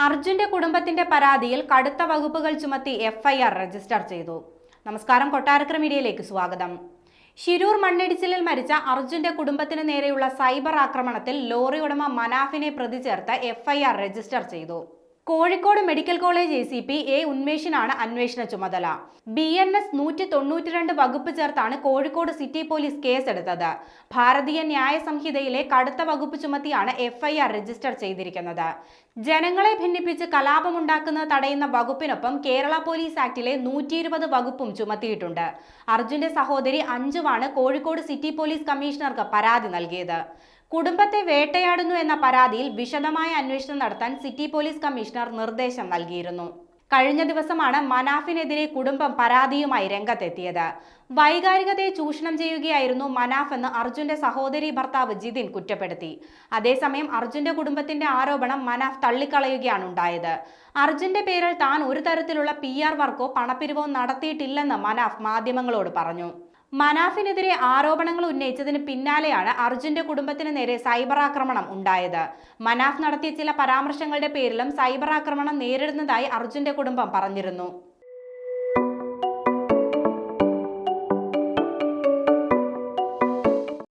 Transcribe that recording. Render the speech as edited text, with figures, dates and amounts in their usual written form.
അർജുന്റെ കുടുംബത്തിന്റെ പരാതിയിൽ കടുത്ത വകുപ്പുകൾ ചുമത്തി എഫ്ഐആർ രജിസ്റ്റർ ചെയ്തു. നമസ്കാരം, കൊട്ടാരക്കര മീഡിയയിലേക്ക് സ്വാഗതം. ശിരൂർ മണ്ണിടിച്ചിലിൽ മരിച്ച അർജുന്റെ കുടുംബത്തിന് നേരെയുള്ള സൈബർ ആക്രമണത്തിൽ ലോറി ഉടമ മനാഫിനെ പ്രതി ചേർത്ത് എഫ്ഐആർ രജിസ്റ്റർ ചെയ്തു. Kozhikode medical college ACP A ഉന്മേഷിനാണ് അന്വേഷണ ചുമതല. BNS 192 വകുപ്പ് ചേർത്താണ് കോഴിക്കോട് സിറ്റി പോലീസ് കേസെടുത്തത്. ഭാരതീയ ന്യായ സംഹിതയിലെ കടുത്ത വകുപ്പ് ചുമത്തിയാണ് എഫ്ഐആർ രജിസ്റ്റർ ചെയ്തിരിക്കുന്നത്. ജനങ്ങളെ ഭിന്നിപ്പിച്ച് കലാപമുണ്ടാക്കുന്നത് തടയുന്ന വകുപ്പിനൊപ്പം കേരള പോലീസ് ആക്ടിലെ 120 വകുപ്പും ചുമത്തിയിട്ടുണ്ട്. അർജുന്റെ സഹോദരി അഞ്ജുവാണ് കോഴിക്കോട് സിറ്റി പോലീസ് കമ്മീഷണർക്ക് പരാതി നൽകിയത്. കുടുംബത്തെ വേട്ടയാടുന്നു എന്ന പരാതിയിൽ വിശദമായ അന്വേഷണം നടത്താൻ സിറ്റി പോലീസ് കമ്മീഷണർ നിർദ്ദേശം നൽകിയിരുന്നു. കഴിഞ്ഞ ദിവസമാണ് മനാഫിനെതിരെ കുടുംബം പരാതിയുമായി രംഗത്തെത്തിയത്. വൈകാരികതയെ ചൂഷണം ചെയ്യുകയായിരുന്നു മനാഫ് എന്ന് അർജുന്റെ സഹോദരി ഭർത്താവ് ജിതിൻ കുറ്റപ്പെടുത്തി. അതേസമയം അർജുന്റെ കുടുംബത്തിന്റെ ആരോപണം മനാഫ് തള്ളിക്കളയുകയാണ് ഉണ്ടായത്. അർജുന്റെ പേരിൽ താൻ ഒരു തരത്തിലുള്ള PR വർക്കോ പണപ്പിരിവോ നടത്തിയിട്ടില്ലെന്ന് മനാഫ് മാധ്യമങ്ങളോട് പറഞ്ഞു. മനാഫിനെതിരെ ആരോപണങ്ങൾ ഉന്നയിച്ചതിന് പിന്നാലെയാണ് അർജുന്റെ കുടുംബത്തിന് നേരെ സൈബർ ആക്രമണം ഉണ്ടായത്. മനാഫ് നടത്തിയ ചില പരാമർശങ്ങളുടെ പേരിലും സൈബർ ആക്രമണം നേരിടുന്നതായി അർജുന്റെ കുടുംബം പറഞ്ഞിരുന്നു.